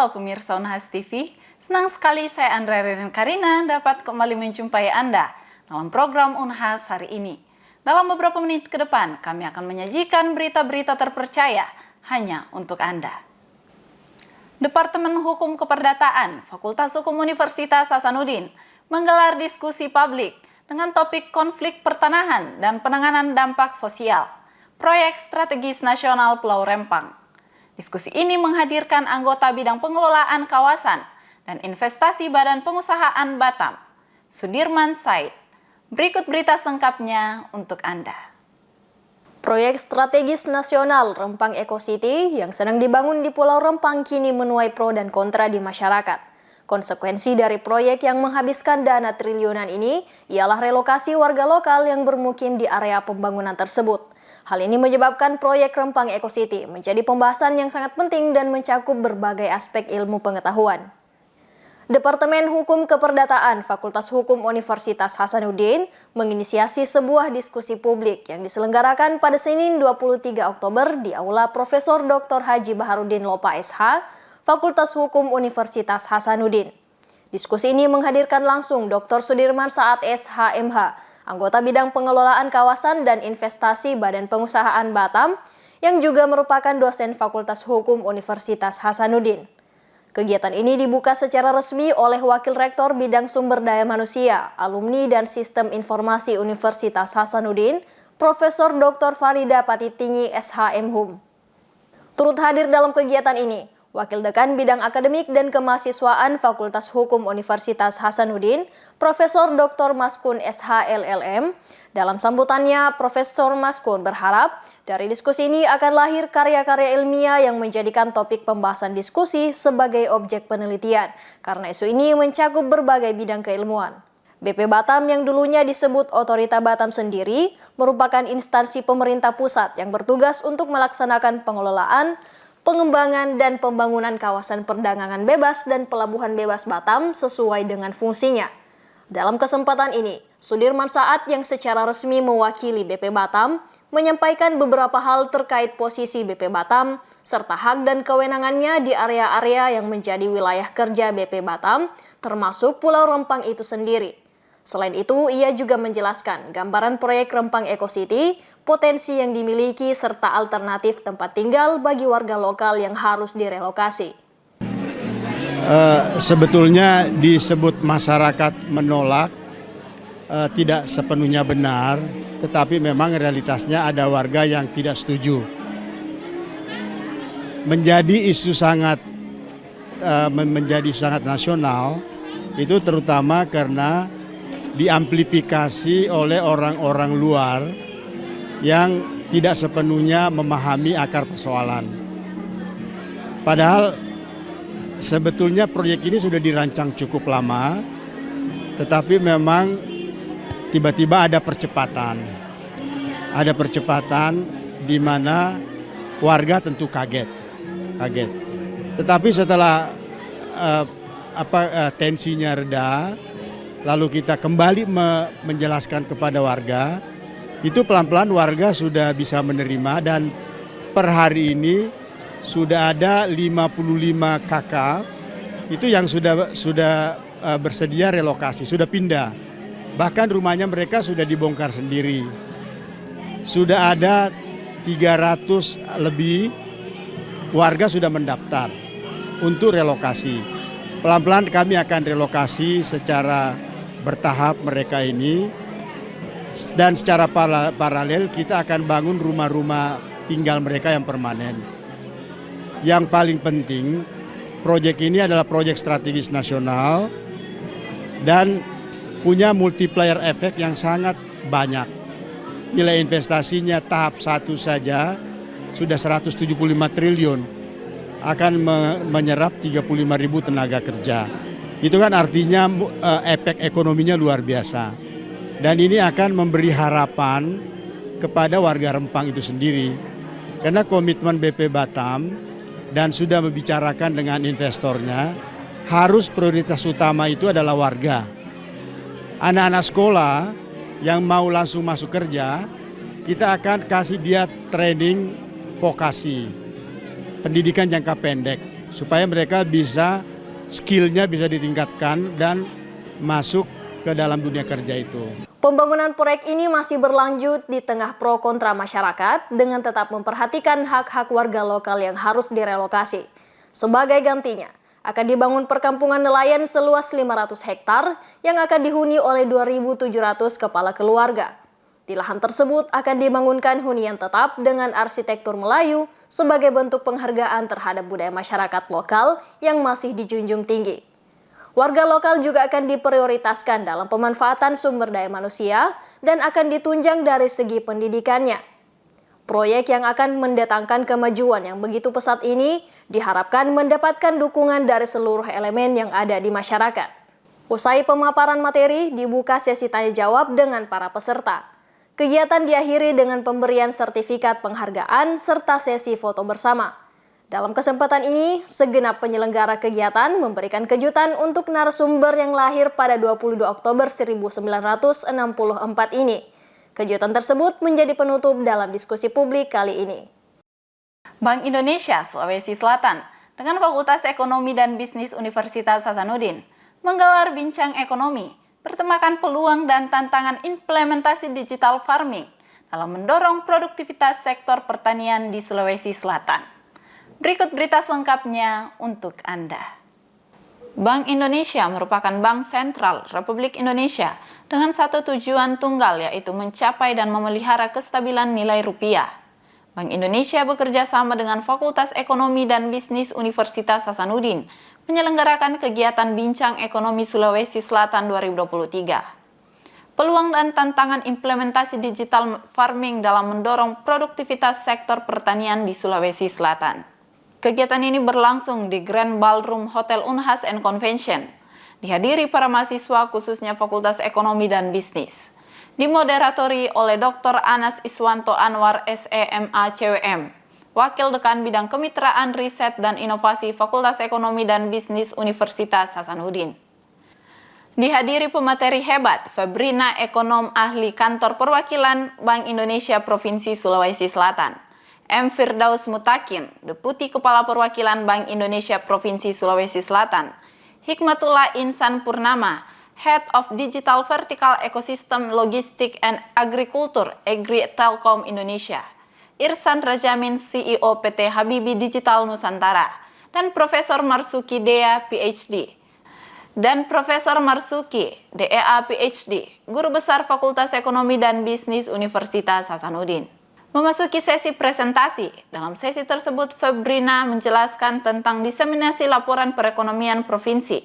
Halo pemirsa Unhas TV, senang sekali saya Andrea Ririn Karina dapat kembali menjumpai Anda dalam program Unhas hari ini. Dalam beberapa menit ke depan, kami akan menyajikan berita-berita terpercaya hanya untuk Anda. Departemen Hukum Keperdataan Fakultas Hukum Universitas Hasanuddin menggelar diskusi publik dengan topik konflik pertanahan dan penanganan dampak sosial, proyek strategis nasional Pulau Rempang. Diskusi ini menghadirkan anggota bidang pengelolaan kawasan dan investasi Badan Pengusahaan Batam, Sudirman Said. Berikut berita selengkapnya untuk Anda. Proyek strategis nasional Rempang Eco City yang sedang dibangun di Pulau Rempang kini menuai pro dan kontra di masyarakat. Konsekuensi dari proyek yang menghabiskan dana triliunan ini ialah relokasi warga lokal yang bermukim di area pembangunan tersebut. Hal ini menyebabkan proyek Rempang Eco City menjadi pembahasan yang sangat penting dan mencakup berbagai aspek ilmu pengetahuan. Departemen Hukum Keperdataan Fakultas Hukum Universitas Hasanuddin menginisiasi sebuah diskusi publik yang diselenggarakan pada Senin 23 Oktober di Aula Profesor Dr. Haji Baharudin Lopa SH, Fakultas Hukum Universitas Hasanuddin. Diskusi ini menghadirkan langsung Dr. Sudirman Said SH.MH, anggota bidang pengelolaan kawasan dan investasi Badan Pengusahaan Batam, yang juga merupakan dosen Fakultas Hukum Universitas Hasanuddin. Kegiatan ini dibuka secara resmi oleh Wakil Rektor Bidang Sumber Daya Manusia, Alumni dan Sistem Informasi Universitas Hasanuddin, Profesor Dr. Farida Patitinggi SH.MHum. Turut hadir dalam kegiatan ini, Wakil Dekan Bidang Akademik dan Kemahasiswaan Fakultas Hukum Universitas Hasanuddin, Profesor Dr. Maskun SH.LLM. Dalam sambutannya, Profesor Maskun berharap dari diskusi ini akan lahir karya-karya ilmiah yang menjadikan topik pembahasan diskusi sebagai objek penelitian, karena isu ini mencakup berbagai bidang keilmuan. BP Batam yang dulunya disebut Otorita Batam sendiri merupakan instansi pemerintah pusat yang bertugas untuk melaksanakan pengelolaan, pengembangan dan pembangunan kawasan perdagangan bebas dan pelabuhan bebas Batam sesuai dengan fungsinya. Dalam kesempatan ini, Sudirman Said yang secara resmi mewakili BP Batam menyampaikan beberapa hal terkait posisi BP Batam serta hak dan kewenangannya di area-area yang menjadi wilayah kerja BP Batam, termasuk Pulau Rempang itu sendiri. Selain itu, ia juga menjelaskan gambaran proyek Rempang Eco City, potensi yang dimiliki serta alternatif tempat tinggal bagi warga lokal yang harus direlokasi. Sebetulnya disebut masyarakat menolak tidak sepenuhnya benar, tetapi memang realitasnya ada warga yang tidak setuju. Menjadi isu sangat nasional itu terutama karena diamplifikasi oleh orang-orang luar yang tidak sepenuhnya memahami akar persoalan. Padahal sebetulnya proyek ini sudah dirancang cukup lama, tetapi memang tiba-tiba ada percepatan. Ada percepatan di mana warga tentu kaget. Tetapi setelah tensinya reda, lalu kita kembali menjelaskan kepada warga, itu pelan-pelan warga sudah bisa menerima dan per hari ini sudah ada 55 kakak itu yang sudah bersedia relokasi, sudah pindah. Bahkan rumahnya mereka sudah dibongkar sendiri. Sudah ada 300 lebih warga sudah mendaftar untuk relokasi. Pelan-pelan kami akan relokasi secara bertahap mereka ini, dan secara paralel kita akan bangun rumah-rumah tinggal mereka yang permanen. Yang paling penting, proyek ini adalah proyek strategis nasional dan punya multiplier efek yang sangat banyak. Nilai investasinya tahap 1 saja sudah 175 triliun, akan menyerap 35.000 tenaga kerja. Itu kan artinya efek ekonominya luar biasa. Dan ini akan memberi harapan kepada warga Rempang itu sendiri. Karena komitmen BP Batam dan sudah membicarakan dengan investornya, harus prioritas utama itu adalah warga. Anak-anak sekolah yang mau langsung masuk kerja, kita akan kasih dia training vokasi, pendidikan jangka pendek. supaya mereka bisa skillnya bisa ditingkatkan dan masuk ke dalam dunia kerja itu. Pembangunan proyek ini masih berlanjut di tengah pro kontra masyarakat dengan tetap memperhatikan hak-hak warga lokal yang harus direlokasi. Sebagai gantinya, akan dibangun perkampungan nelayan seluas 500 hektar yang akan dihuni oleh 2.700 kepala keluarga. Di lahan tersebut akan dibangunkan hunian tetap dengan arsitektur Melayu sebagai bentuk penghargaan terhadap budaya masyarakat lokal yang masih dijunjung tinggi. Warga lokal juga akan diprioritaskan dalam pemanfaatan sumber daya manusia dan akan ditunjang dari segi pendidikannya. Proyek yang akan mendatangkan kemajuan yang begitu pesat ini diharapkan mendapatkan dukungan dari seluruh elemen yang ada di masyarakat. Usai pemaparan materi, dibuka sesi tanya jawab dengan para peserta. Kegiatan diakhiri dengan pemberian sertifikat penghargaan serta sesi foto bersama. Dalam kesempatan ini, segenap penyelenggara kegiatan memberikan kejutan untuk narasumber yang lahir pada 22 Oktober 1964 ini. Kejutan tersebut menjadi penutup dalam diskusi publik kali ini. Bank Indonesia Sulawesi Selatan dengan Fakultas Ekonomi dan Bisnis Universitas Hasanuddin menggelar bincang ekonomi, bertemakan peluang dan tantangan implementasi digital farming dalam mendorong produktivitas sektor pertanian di Sulawesi Selatan. Berikut berita selengkapnya untuk Anda. Bank Indonesia merupakan bank sentral Republik Indonesia dengan satu tujuan tunggal, yaitu mencapai dan memelihara kestabilan nilai rupiah. Bank Indonesia bekerja sama dengan Fakultas Ekonomi dan Bisnis Universitas Hasanuddin menyelenggarakan kegiatan Bincang Ekonomi Sulawesi Selatan 2023. Peluang dan tantangan implementasi digital farming dalam mendorong produktivitas sektor pertanian di Sulawesi Selatan. Kegiatan ini berlangsung di Grand Ballroom Hotel Unhas and Convention, dihadiri para mahasiswa khususnya Fakultas Ekonomi dan Bisnis. Dimoderatori oleh Dr. Anas Iswanto Anwar, SEMA CWM, Wakil Dekan Bidang Kemitraan Riset dan Inovasi Fakultas Ekonomi dan Bisnis Universitas Hasanuddin. Dihadiri pemateri hebat, Febrina, ekonom ahli Kantor Perwakilan Bank Indonesia Provinsi Sulawesi Selatan. M. Firdaus Mutakin, Deputi Kepala Perwakilan Bank Indonesia Provinsi Sulawesi Selatan. Hikmatullah Insan Purnama, Head of Digital Vertical Ecosystem Logistik and Agriculture, Agri Telkom Indonesia. Irsan Rajamin, CEO PT Habibi Digital Nusantara. Dan Profesor Marsuki Dea, PhD. Dan Profesor Marsuki, DEA PhD, Guru Besar Fakultas Ekonomi dan Bisnis Universitas Hasanuddin. Memasuki sesi presentasi, dalam sesi tersebut Febrina menjelaskan tentang diseminasi laporan perekonomian provinsi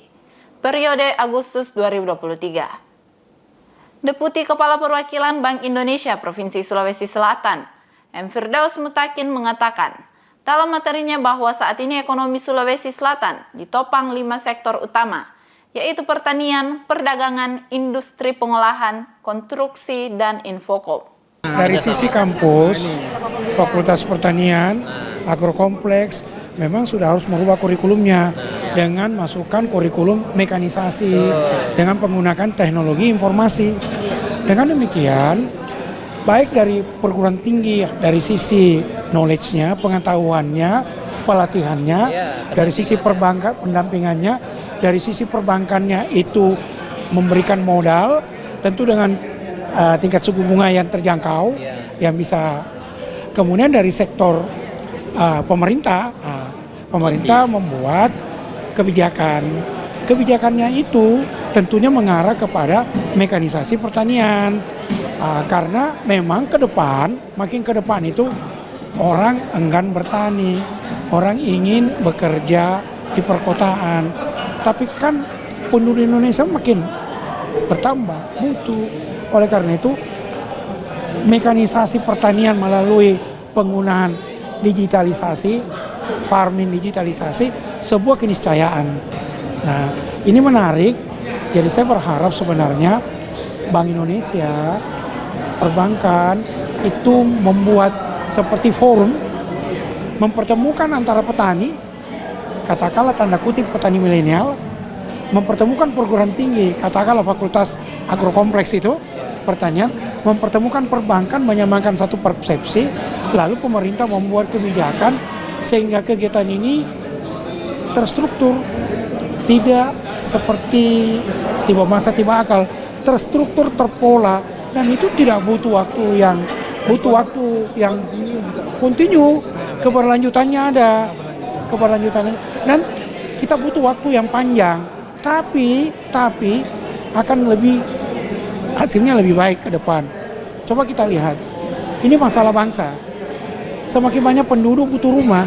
periode Agustus 2023. Deputi Kepala Perwakilan Bank Indonesia Provinsi Sulawesi Selatan, M. Firdaus Mutakin mengatakan, dalam materinya bahwa saat ini ekonomi Sulawesi Selatan ditopang 5 sektor utama, yaitu pertanian, perdagangan, industri pengolahan, konstruksi, dan infokom. Dari sisi kampus, Fakultas Pertanian, Agrokompleks, memang sudah harus merubah kurikulumnya dengan masukkan kurikulum mekanisasi dengan menggunakan teknologi informasi. Dengan demikian, baik dari perguruan tinggi, dari sisi knowledge-nya, pengetahuannya, pelatihannya, dari sisi perbankan, pendampingannya, dari sisi perbankannya itu memberikan modal, tentu dengan tingkat suku bunga yang terjangkau, yang bisa. Kemudian dari sektor pemerintah membuat kebijakannya itu tentunya mengarah kepada mekanisasi pertanian, karena memang makin ke depan itu orang enggan bertani, orang ingin bekerja di perkotaan, tapi kan penduduk Indonesia makin bertambah, butuh. Oleh karena itu, mekanisasi pertanian melalui penggunaan digitalisasi, farming digitalisasi, sebuah keniscayaan. Nah, ini menarik. Jadi saya berharap sebenarnya Bank Indonesia, perbankan itu membuat seperti forum, mempertemukan antara petani, katakanlah tanda kutip petani milenial, mempertemukan perguruan tinggi, katakanlah Fakultas Agrokompleks itu, pertanian, mempertemukan perbankan, menyamakan satu persepsi, lalu pemerintah membuat kebijakan sehingga kegiatan ini terstruktur, tidak seperti tiba masa tiba akal, terstruktur, terpola, dan itu tidak butuh waktu yang kontinu, keberlanjutannya ada, dan kita butuh waktu yang panjang, tapi akan hasilnya lebih baik ke depan. Coba kita lihat, ini masalah bangsa. Semakin banyak penduduk butuh rumah,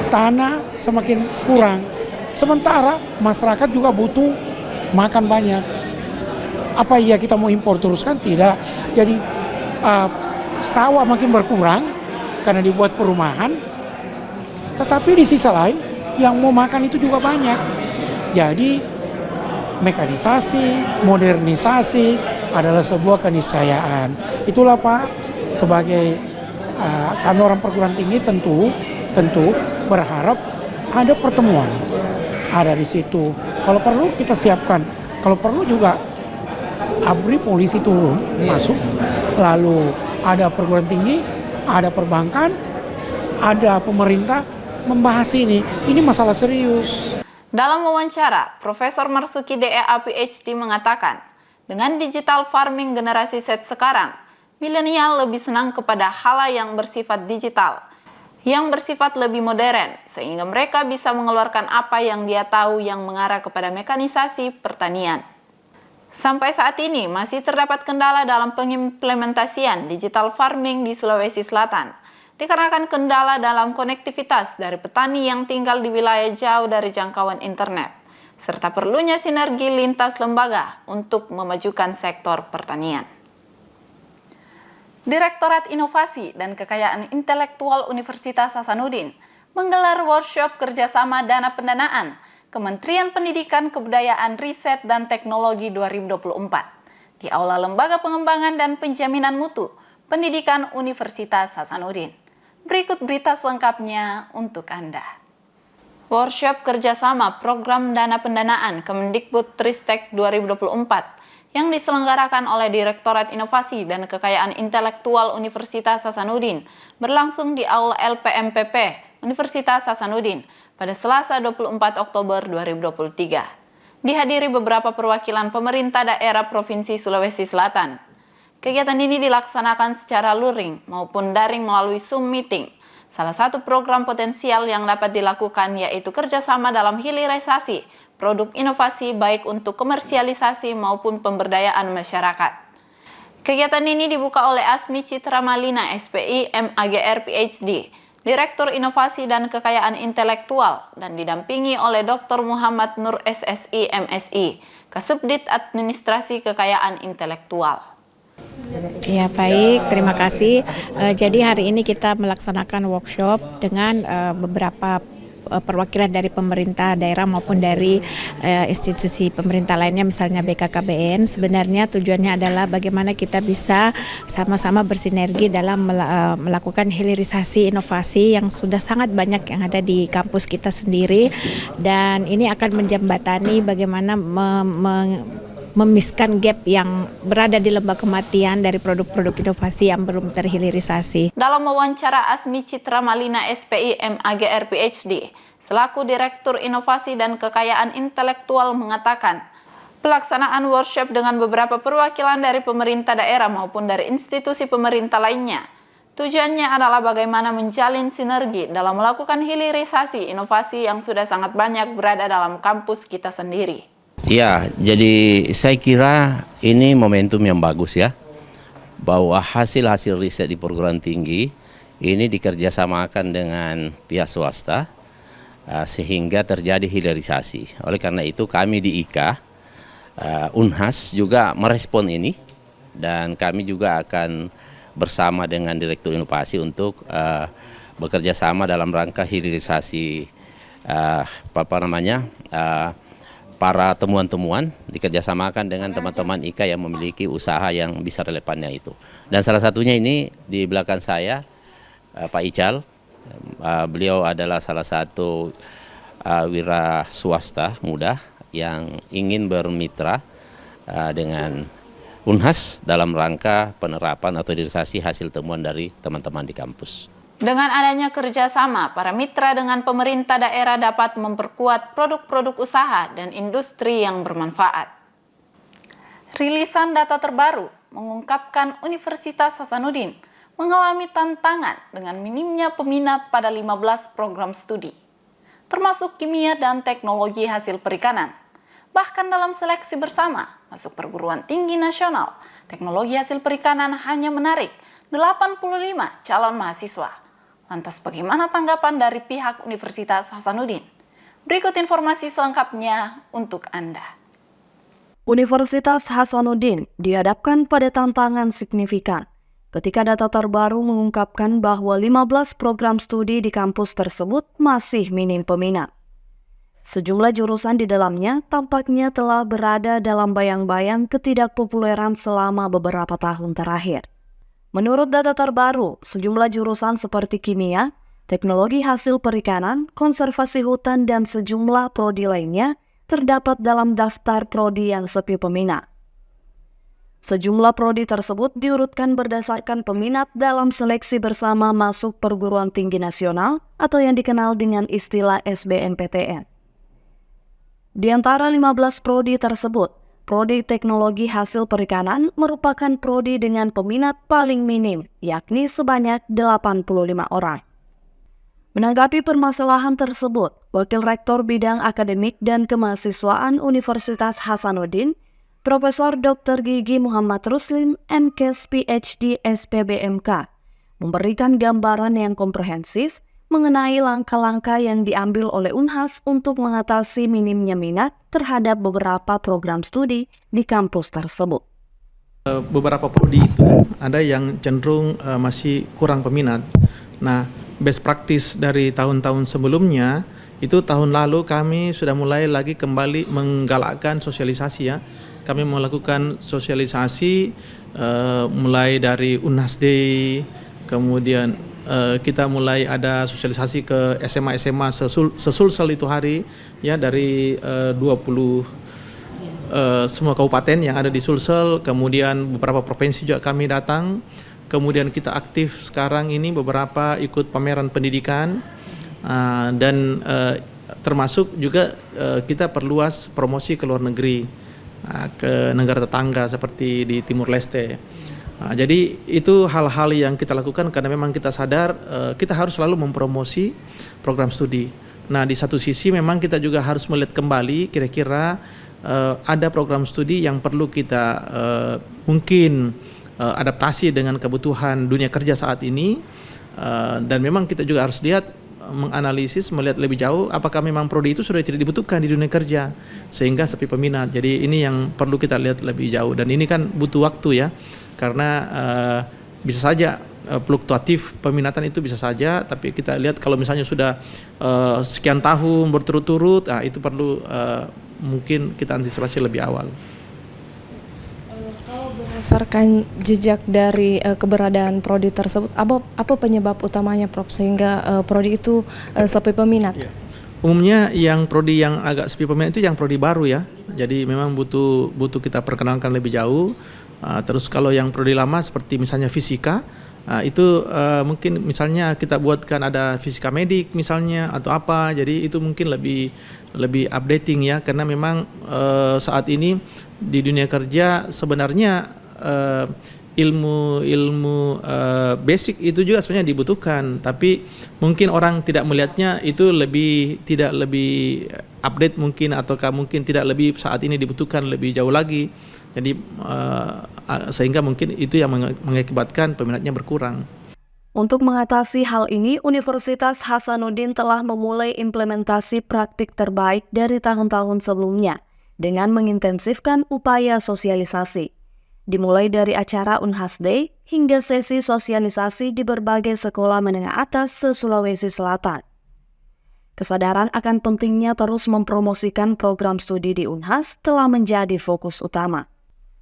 tanah semakin kurang. Sementara masyarakat juga butuh makan banyak. Apa iya kita mau impor terus? Kan tidak. Jadi sawah makin berkurang karena dibuat perumahan. Tetapi di sisi lain yang mau makan itu juga banyak. Jadi mekanisasi, modernisasi adalah sebuah keniscayaan. Itulah Pak, sebagai kami orang perguruan tinggi tentu berharap ada pertemuan, ada di situ. Kalau perlu kita siapkan, kalau perlu juga ABRI polisi turun masuk, lalu ada perguruan tinggi, ada perbankan, ada pemerintah membahas ini. Ini masalah serius. Dalam wawancara, Profesor Marsuki DEA PhD mengatakan, dengan digital farming generasi Z sekarang, milenial lebih senang kepada hal yang bersifat digital, yang bersifat lebih modern, sehingga mereka bisa mengeluarkan apa yang dia tahu yang mengarah kepada mekanisasi pertanian. Sampai saat ini masih terdapat kendala dalam pengimplementasian digital farming di Sulawesi Selatan, dikarenakan kendala dalam konektivitas dari petani yang tinggal di wilayah jauh dari jangkauan internet, serta perlunya sinergi lintas lembaga untuk memajukan sektor pertanian. Direktorat Inovasi dan Kekayaan Intelektual Universitas Hasanuddin menggelar workshop kerjasama dana pendanaan Kementerian Pendidikan, Kebudayaan, Riset, dan Teknologi 2024 di Aula Lembaga Pengembangan dan Penjaminan Mutu Pendidikan Universitas Hasanuddin. Berikut berita selengkapnya untuk Anda. Workshop kerjasama Program Dana Pendanaan Kemendikbudristek 2024 yang diselenggarakan oleh Direktorat Inovasi dan Kekayaan Intelektual Universitas Hasanuddin berlangsung di Aula LPMPP Universitas Hasanuddin pada Selasa 24 Oktober 2023. Dihadiri beberapa perwakilan pemerintah daerah Provinsi Sulawesi Selatan. Kegiatan ini dilaksanakan secara luring maupun daring melalui Zoom meeting. Salah satu program potensial yang dapat dilakukan yaitu kerjasama dalam hilirisasi produk inovasi baik untuk komersialisasi maupun pemberdayaan masyarakat. Kegiatan ini dibuka oleh Asmi Citra Malina, SPI, MAGR, PhD, Direktur Inovasi dan Kekayaan Intelektual, dan didampingi oleh Dr. Muhammad Nur, SSI, MSI, Kasubdit Administrasi Kekayaan Intelektual. Ya baik, terima kasih. Jadi hari ini kita melaksanakan workshop dengan beberapa perwakilan dari pemerintah daerah maupun dari institusi pemerintah lainnya, misalnya BKKBN. Sebenarnya tujuannya adalah bagaimana kita bisa sama-sama bersinergi dalam melakukan hilirisasi inovasi yang sudah sangat banyak yang ada di kampus kita sendiri, dan ini akan menjembatani bagaimana memiskan gap yang berada di lembah kematian dari produk-produk inovasi yang belum terhilirisasi. Dalam wawancara, Asmi Citra Malina, SPI, MAGR, PhD, selaku Direktur Inovasi dan Kekayaan Intelektual mengatakan, pelaksanaan workshop dengan beberapa perwakilan dari pemerintah daerah maupun dari institusi pemerintah lainnya, tujuannya adalah bagaimana menjalin sinergi dalam melakukan hilirisasi inovasi yang sudah sangat banyak berada dalam kampus kita sendiri. Ya, jadi saya kira ini momentum yang bagus ya, bahwa hasil-hasil riset di perguruan tinggi ini dikerjasamakan dengan pihak swasta sehingga terjadi hilirisasi. Oleh karena itu kami di IKA, Unhas juga merespon ini, dan kami juga akan bersama dengan Direktur Inovasi untuk bekerja sama dalam rangka hilirisasi para temuan-temuan, dikerjasamakan dengan teman-teman IKA yang memiliki usaha yang bisa relevannya itu. Dan salah satunya ini di belakang saya, Pak Ical, beliau adalah salah satu wira swasta muda yang ingin bermitra dengan Unhas dalam rangka penerapan atau hilirisasi hasil temuan dari teman-teman di kampus. Dengan adanya kerjasama, para mitra dengan pemerintah daerah dapat memperkuat produk-produk usaha dan industri yang bermanfaat. Rilisan data terbaru mengungkapkan Universitas Hasanuddin mengalami tantangan dengan minimnya peminat pada 15 program studi, termasuk kimia dan teknologi hasil perikanan. Bahkan dalam seleksi bersama masuk perguruan tinggi nasional, teknologi hasil perikanan hanya menarik 85 calon mahasiswa. Lantas bagaimana tanggapan dari pihak Universitas Hasanuddin? Berikut informasi selengkapnya untuk Anda. Universitas Hasanuddin dihadapkan pada tantangan signifikan ketika data terbaru mengungkapkan bahwa 15 program studi di kampus tersebut masih minim peminat. Sejumlah jurusan di dalamnya tampaknya telah berada dalam bayang-bayang ketidakpopuleran selama beberapa tahun terakhir. Menurut data terbaru, sejumlah jurusan seperti kimia, teknologi hasil perikanan, konservasi hutan, dan sejumlah prodi lainnya terdapat dalam daftar prodi yang sepi peminat. Sejumlah prodi tersebut diurutkan berdasarkan peminat dalam seleksi bersama masuk perguruan tinggi nasional atau yang dikenal dengan istilah SBMPTN. Di antara 15 prodi tersebut, prodi teknologi hasil perikanan merupakan prodi dengan peminat paling minim, yakni sebanyak 85 orang. Menanggapi permasalahan tersebut, Wakil Rektor Bidang Akademik dan Kemahasiswaan Universitas Hasanuddin, Profesor Dr. Gigi Muhammad Ruslim, MKes PhD SPBMK, memberikan gambaran yang komprehensif mengenai langkah-langkah yang diambil oleh Unhas untuk mengatasi minimnya minat terhadap beberapa program studi di kampus tersebut. Beberapa prodi itu ada yang cenderung masih kurang peminat. Nah, best practice dari tahun-tahun sebelumnya, itu tahun lalu kami sudah mulai lagi kembali menggalakkan sosialisasi ya. Kami melakukan sosialisasi mulai dari Unhas Day, kemudian kita mulai ada sosialisasi ke SMA-SMA sesulsel itu hari ya, dari 20 semua kabupaten yang ada di Sulsel, kemudian beberapa provinsi juga kami datang. Kemudian kita aktif sekarang ini beberapa ikut pameran pendidikan dan termasuk juga kita perluas promosi ke luar negeri, ke negara tetangga seperti di Timur Leste. Jadi itu hal-hal yang kita lakukan karena memang kita sadar kita harus selalu mempromosi program studi. Nah, di satu sisi memang kita juga harus melihat kembali kira-kira ada program studi yang perlu kita mungkin adaptasi dengan kebutuhan dunia kerja saat ini, dan memang kita juga harus lihat, menganalisis, melihat lebih jauh apakah memang prodi itu sudah tidak dibutuhkan di dunia kerja sehingga sepi peminat. Jadi ini yang perlu kita lihat lebih jauh, dan ini kan butuh waktu ya, karena bisa saja fluktuatif peminatan itu bisa saja, tapi kita lihat kalau misalnya sudah sekian tahun berturut-turut, itu perlu mungkin kita antisipasi lebih awal. Kalau berdasarkan jejak dari keberadaan prodi tersebut, apa penyebab utamanya, Prof, sehingga prodi itu sepi peminat? Ya. Umumnya yang prodi yang agak sepi peminat itu yang prodi baru ya, jadi memang butuh kita perkenalkan lebih jauh. Terus kalau yang prodi lama seperti misalnya fisika, itu mungkin misalnya kita buatkan ada fisika medik misalnya atau apa, jadi itu mungkin lebih updating ya, karena memang saat ini di dunia kerja sebenarnya ilmu basic itu juga sebenarnya dibutuhkan, tapi mungkin orang tidak melihatnya itu tidak lebih update mungkin, ataukah mungkin tidak lebih saat ini dibutuhkan lebih jauh lagi. Jadi sehingga mungkin itu yang mengakibatkan peminatnya berkurang. Untuk mengatasi hal ini, Universitas Hasanuddin telah memulai implementasi praktik terbaik dari tahun-tahun sebelumnya dengan mengintensifkan upaya sosialisasi. Dimulai dari acara Unhas Day hingga sesi sosialisasi di berbagai sekolah menengah atas se-Sulawesi Selatan. Kesadaran akan pentingnya terus mempromosikan program studi di Unhas telah menjadi fokus utama.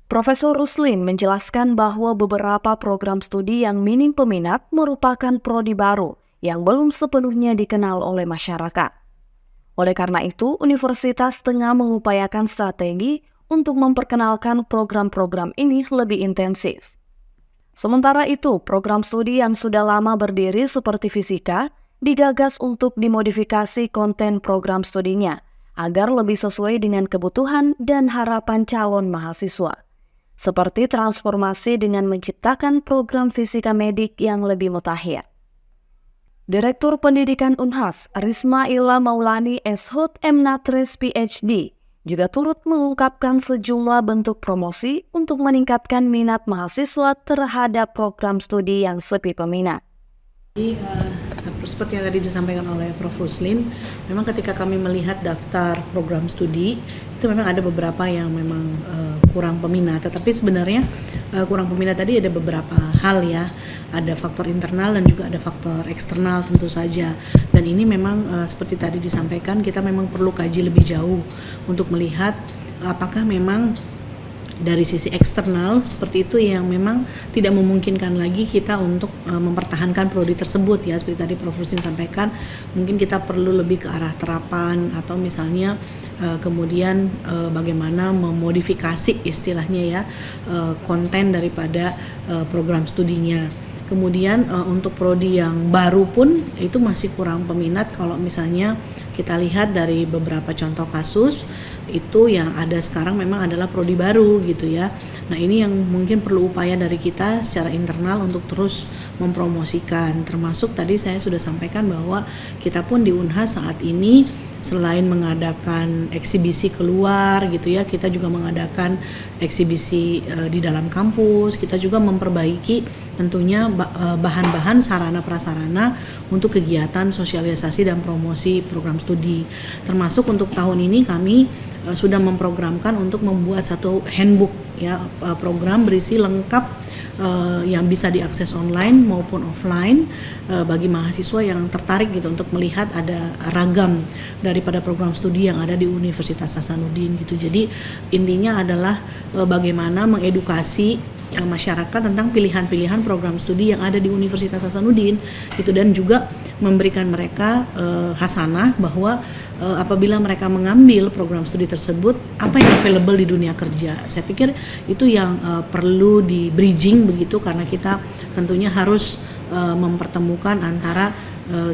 Profesor Ruslim menjelaskan bahwa beberapa program studi yang minim peminat merupakan prodi baru yang belum sepenuhnya dikenal oleh masyarakat. Oleh karena itu, universitas tengah mengupayakan strategi untuk memperkenalkan program-program ini lebih intensif. Sementara itu, program studi yang sudah lama berdiri seperti fisika digagas untuk dimodifikasi konten program studinya agar lebih sesuai dengan kebutuhan dan harapan calon mahasiswa. Seperti transformasi dengan menciptakan program fisika medik yang lebih mutakhir. Direktur Pendidikan Unhas, Risma Illa Maulani SHOT M.Natres PhD, juga turut mengungkapkan sejumlah bentuk promosi untuk meningkatkan minat mahasiswa terhadap program studi yang sepi peminat. Seperti yang tadi disampaikan oleh Prof. Ruslin, memang ketika kami melihat daftar program studi, itu memang ada beberapa yang memang kurang peminat. Tetapi sebenarnya kurang peminat tadi ada beberapa hal ya. Ada faktor internal dan juga ada faktor eksternal tentu saja. Dan ini memang seperti tadi disampaikan, kita memang perlu kaji lebih jauh untuk melihat apakah memang dari sisi eksternal seperti itu yang memang tidak memungkinkan lagi kita untuk mempertahankan prodi tersebut ya, seperti tadi Prof. Rusin sampaikan, mungkin kita perlu lebih ke arah terapan atau misalnya kemudian bagaimana memodifikasi istilahnya ya konten daripada program studinya. Kemudian untuk prodi yang baru pun itu masih kurang peminat kalau misalnya kita lihat dari beberapa contoh kasus itu yang ada sekarang memang adalah prodi baru gitu ya. Nah ini yang mungkin perlu upaya dari kita secara internal untuk terus mempromosikan. Termasuk tadi saya sudah sampaikan bahwa kita pun di Unhas saat ini selain mengadakan eksibisi keluar gitu ya, kita juga mengadakan eksibisi di dalam kampus. Kita juga memperbaiki tentunya bahan-bahan sarana prasarana untuk kegiatan sosialisasi dan promosi program studi. Termasuk untuk tahun ini kami sudah memprogramkan untuk membuat satu handbook ya, program berisi lengkap yang bisa diakses online maupun offline bagi mahasiswa yang tertarik gitu untuk melihat ada ragam daripada program studi yang ada di Universitas Hasanuddin gitu. Jadi intinya adalah bagaimana mengedukasi masyarakat tentang pilihan-pilihan program studi yang ada di Universitas Hasanuddin gitu, dan juga memberikan mereka hasanah bahwa apabila mereka mengambil program studi tersebut apa yang available di dunia kerja. Saya pikir itu yang perlu di bridging begitu, karena kita tentunya harus mempertemukan antara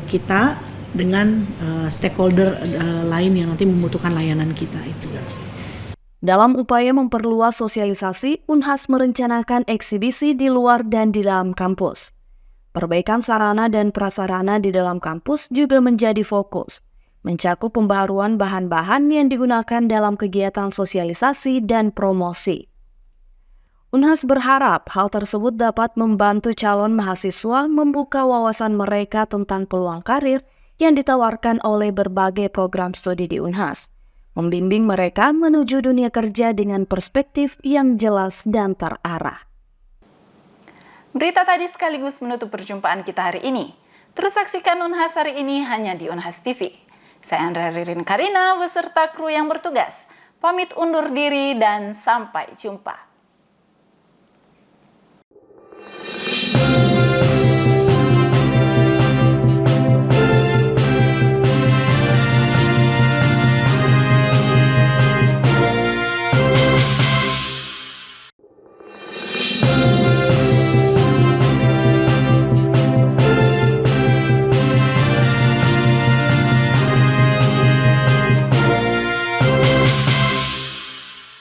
kita dengan stakeholder lain yang nanti membutuhkan layanan kita itu. Dalam upaya memperluas sosialisasi, Unhas merencanakan eksibisi di luar dan di dalam kampus. Perbaikan sarana dan prasarana di dalam kampus juga menjadi fokus, mencakup pembaharuan bahan-bahan yang digunakan dalam kegiatan sosialisasi dan promosi. Unhas berharap hal tersebut dapat membantu calon mahasiswa membuka wawasan mereka tentang peluang karir yang ditawarkan oleh berbagai program studi di Unhas, membimbing mereka menuju dunia kerja dengan perspektif yang jelas dan terarah. Berita tadi sekaligus menutup perjumpaan kita hari ini. Terus saksikan Unhas hari ini hanya di Unhas TV. Saya Andrea Ririn Karina beserta kru yang bertugas. Pamit undur diri dan sampai jumpa.